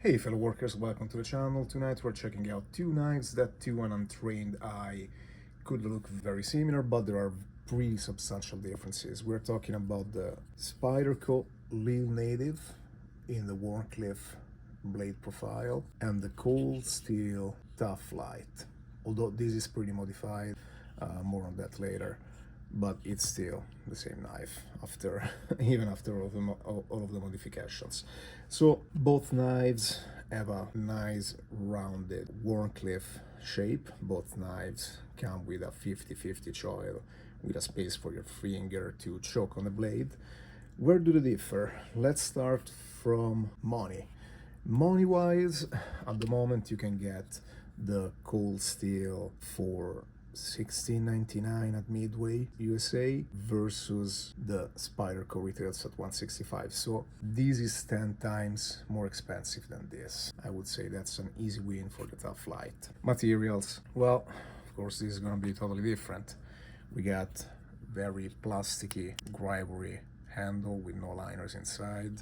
Hey fellow workers, welcome to the channel. Tonight we're checking out two knives that to an untrained eye could look very similar, but there are pretty substantial differences. We're talking about the Spyderco Lil Native in the Wharncliffe blade profile and the Cold Steel Tuff Lite. Although this is pretty modified, more on that later, but it's still the same knife after even after all of the modifications. So both knives have a nice rounded Wharncliffe shape. Both knives come with a 50-50 choil with a space for your finger to choke on the blade. Where do they differ? Let's start from money. Money wise, at the moment you can get the Cold Steel for $16.99 at Midway USA versus the Spyderco retails at $165. So this is 10 times more expensive than this. I would say that's an easy win for the Tuff Lite. Materials, well, of course this is gonna be totally different. We got very plasticky, gripery handle with no liners inside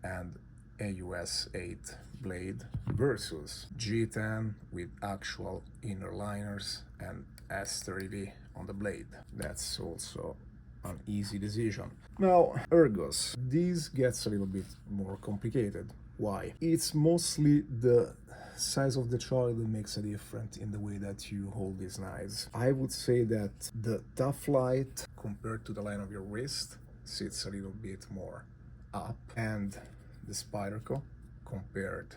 and AUS 8 blade versus G10 with actual inner liners and S30V on the blade. That's also an easy decision. Now, ergos. This gets a little bit more complicated. Why? It's mostly the size of the choil that makes a difference in the way that you hold these knives. I would say that the Tuff Lite, compared to the line of your wrist, sits a little bit more up, and the Spyderco, compared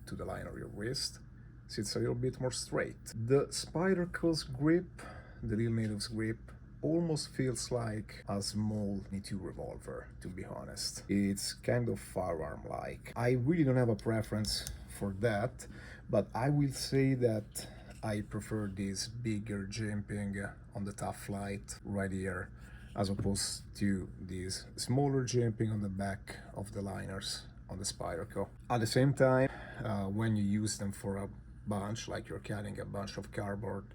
to the line of your wrist, sits a little bit more straight. The Spyderco's grip, the Lil Native's grip, almost feels like a small .22 revolver, to be honest. It's kind of firearm-like. I really don't have a preference for that, but I will say that I prefer this bigger jimping on the Tuff Lite right here, as opposed to this smaller jimping on the back of the liners on the Spyderco. At the same time, when you use them for a bunch, like you're carrying a bunch of cardboard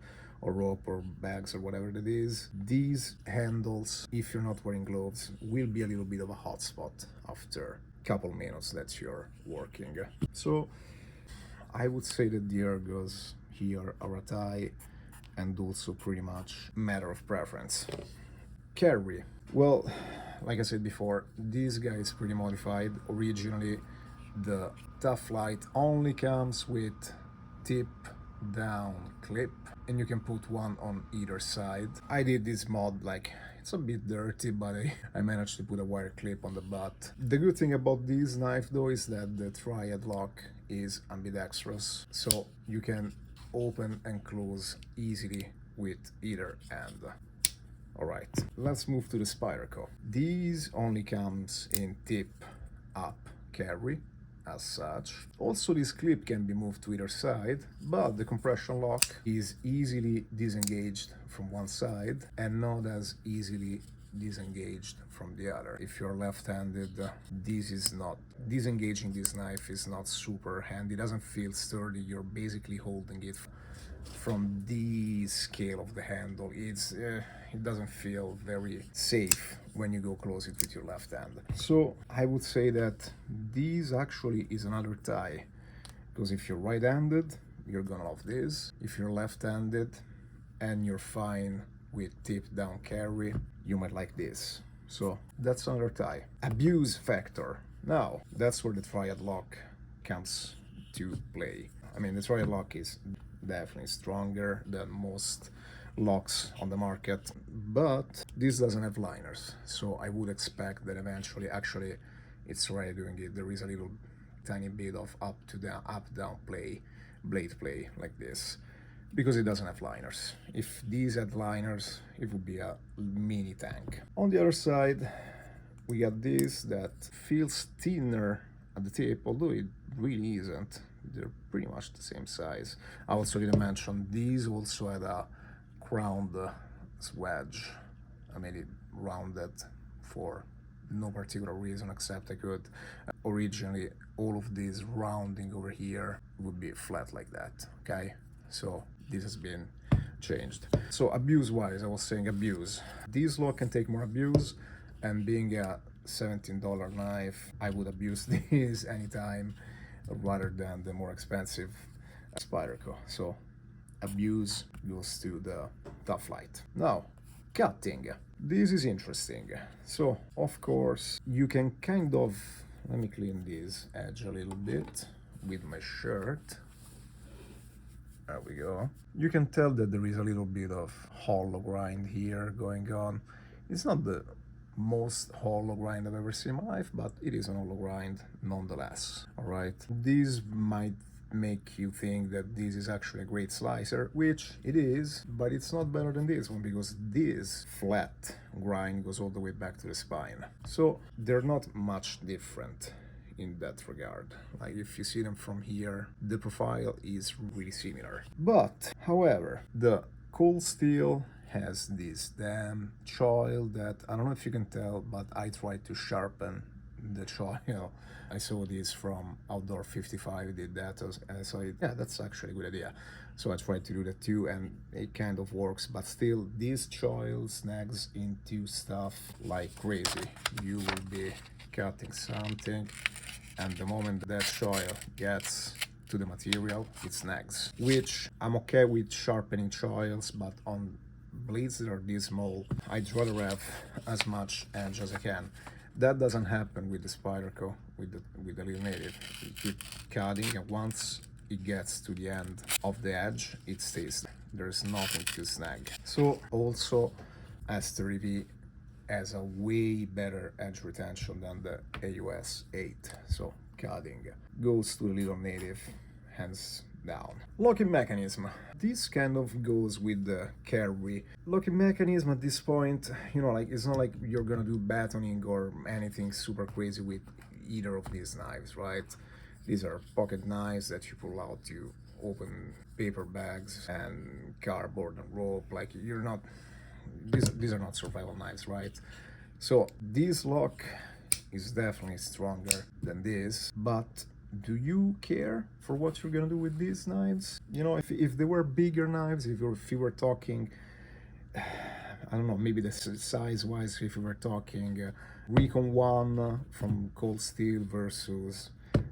or rope or bags or whatever it is, these handles, if you're not wearing gloves, will be a little bit of a hot spot after a couple minutes that you're working. So I would say that the ergos here are a tie and also pretty much matter of preference. Carry. Well, like I said before, this guy is pretty modified. Originally, the Tuff Lite only comes with tip down clip, and you can put one on either side. I did this mod, like, it's a bit dirty, but I managed to put a wire clip on the butt. The good thing about this knife though is that the triad lock is ambidextrous, so you can open and close easily with either end. Alright, let's move to the Spyderco. These only comes in tip up carry as such. Also, this clip can be moved to either side, but the compression lock is easily disengaged from one side and not as easily disengaged from the other. If you're left-handed, this is not disengaging. This knife is not super handy. It doesn't feel sturdy. You're basically holding it from the scale of the handle. It doesn't feel very safe when you go close it with your left hand. So I would say that this actually is another tie, because if you're right-handed, you're gonna love this. If you're left-handed and you're fine with tip down carry, you might like this. So that's another tie. Abuse factor. Now that's where the triad lock comes to play. I mean, the triad lock is definitely stronger than most locks on the market, but this doesn't have liners, so I would expect that eventually, actually it's already doing it, there is a little tiny bit of up down blade play like this, because it doesn't have liners. If these had liners, it would be a mini tank. On the other side, we got this that feels thinner at the tip, although it really isn't. They're pretty much the same size. I also didn't mention these also had a crowned wedge. I made it rounded for no particular reason, except I could. Originally, all of this rounding over here would be flat like that, okay? So this has been changed. So abuse-wise, I was saying abuse. This lock can take more abuse, and being a $17 knife, I would abuse this anytime. rather than the more expensive Spyderco. So abuse goes to the Tuff Lite. Now, cutting. This is interesting. So, of course, you can kind of, let me clean this edge a little bit with my shirt. There we go. You can tell that there is a little bit of hollow grind here going on. It's not the most hollow grind I've ever seen in my life, but it is an hollow grind nonetheless. All right. This might make you think that this is actually a great slicer, which it is, but it's not better than this one because this flat grind goes all the way back to the spine. So they're not much different in that regard. Like if you see them from here, the profile is really similar. But however, the Cold Steel has this damn choil that, I don't know if you can tell, but I tried to sharpen the choil. I saw this from Outdoor 55, did that, and I saw it, yeah, that's actually a good idea. So I tried to do that too, and it kind of works, but still, this choil snags into stuff like crazy. You will be cutting something, and the moment that choil gets to the material, it snags. Which I'm okay with sharpening choils, but on blades that are this small, I'd rather have as much edge as I can. That doesn't happen with the Spyderco, with the Lil Native. You keep cutting, and once it gets to the end of the edge, it stays there. There's nothing to snag. So also, S30V has a way better edge retention than the AUS 8. So cutting goes to the Lil Native, hands down. Locking mechanism. This kind of goes with the carry. Locking mechanism at this point, you know, like it's not like you're gonna do batoning or anything super crazy with either of these knives, right? These are pocket knives that you pull out to open paper bags and cardboard and rope. Like you're not, these are not survival knives, right? So this lock is definitely stronger than this, but do you care for what you're gonna do with these knives? You know, if they were bigger knives, if you were talking, I don't know, maybe the size-wise, if you were talking Recon 1 from Cold Steel versus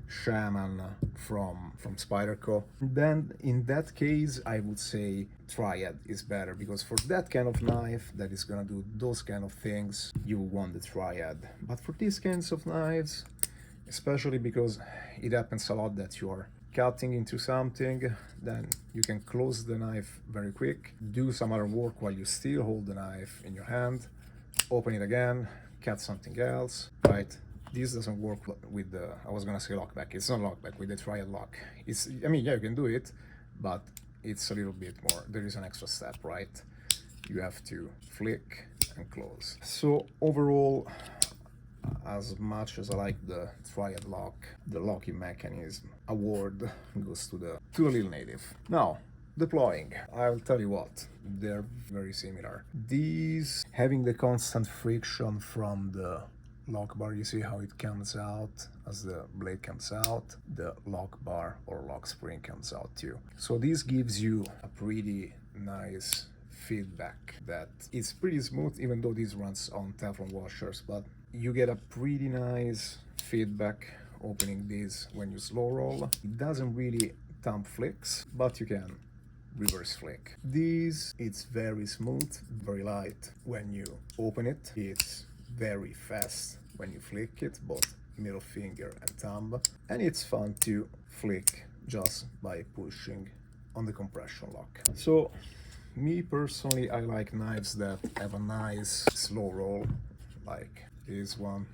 Shaman from Spyderco, then in that case I would say Triad is better, because for that kind of knife that is gonna do those kind of things, you want the Triad. But for these kinds of knives, especially because it happens a lot that you are cutting into something, then you can close the knife very quick, do some other work while you still hold the knife in your hand, open it again, cut something else, right? This doesn't work with the, I was gonna say lockback, it's not lockback, with the Triad lock. It's, I mean, yeah, you can do it, but it's a little bit more, there is an extra step, right? You have to flick and close. So overall, as much as I like the Triad lock, the locking mechanism award goes to the Lil Native. Now, deploying, I'll tell you what, they're very similar. These, having the constant friction from the lock bar, you see how it comes out as the blade comes out, the lock bar or lock spring comes out too. So this gives you a pretty nice feedback that is pretty smooth, even though this runs on Teflon washers, but you get a pretty nice feedback opening this when you slow roll. It doesn't really thumb flicks, but you can reverse flick. This, it's very smooth, very light when you open it. It's very fast when you flick it, both middle finger and thumb. And it's fun to flick just by pushing on the compression lock. So me personally, I like knives that have a nice slow roll, like this one.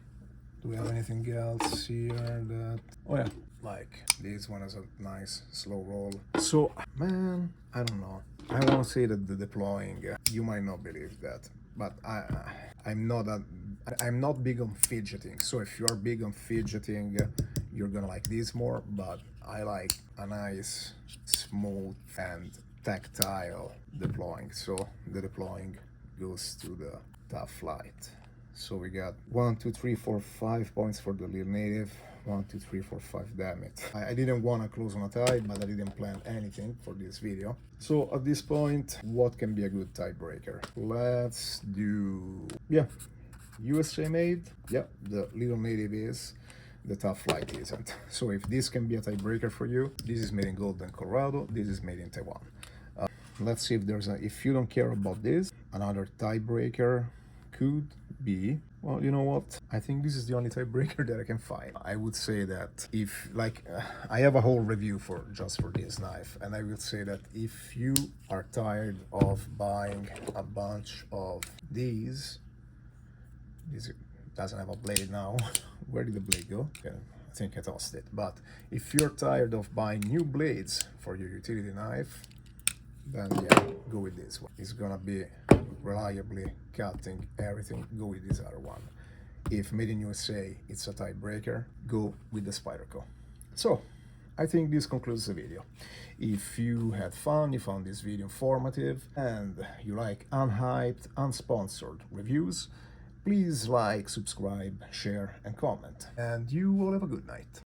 Do we have anything else here that, oh yeah, like this one has a nice slow roll. So man, I don't know, I want to say that the deploying, you might not believe that, but I'm not big on fidgeting. So if you're big on fidgeting, you're gonna like this more, but I like a nice smooth and tactile deploying. So the deploying goes to the Tuff Lite. So we got 1, 2, 3, 4, 5 points for the Lil Native. 1, 2, 3, 4, 5, damn it. I didn't want to close on a tie, but I didn't plan anything for this video. So at this point, what can be a good tiebreaker? Let's do, yeah, USA made. Yeah, the Lil Native is. the Tuff Lite isn't. So if this can be a tiebreaker for you, this is made in Golden, Colorado, this is made in Taiwan. Let's see if there's a, if you don't care about this, another tiebreaker could be, well, you know what? I think this is the only tiebreaker that I can find. I would say that if, like, I have a whole review for just for this knife, and I would say that if you are tired of buying a bunch of these doesn't have a blade now. Where did the blade go? Yeah, I think I tossed it. But if you're tired of buying new blades for your utility knife, then yeah, go with this one. It's gonna be reliably cutting everything. Go with this other one. If made in USA it's a tiebreaker, go with the Spyderco. So I think this concludes the video. If you had fun, you found this video informative, and you like unhyped, unsponsored reviews, please like, subscribe, share, and comment. And you will have a good night.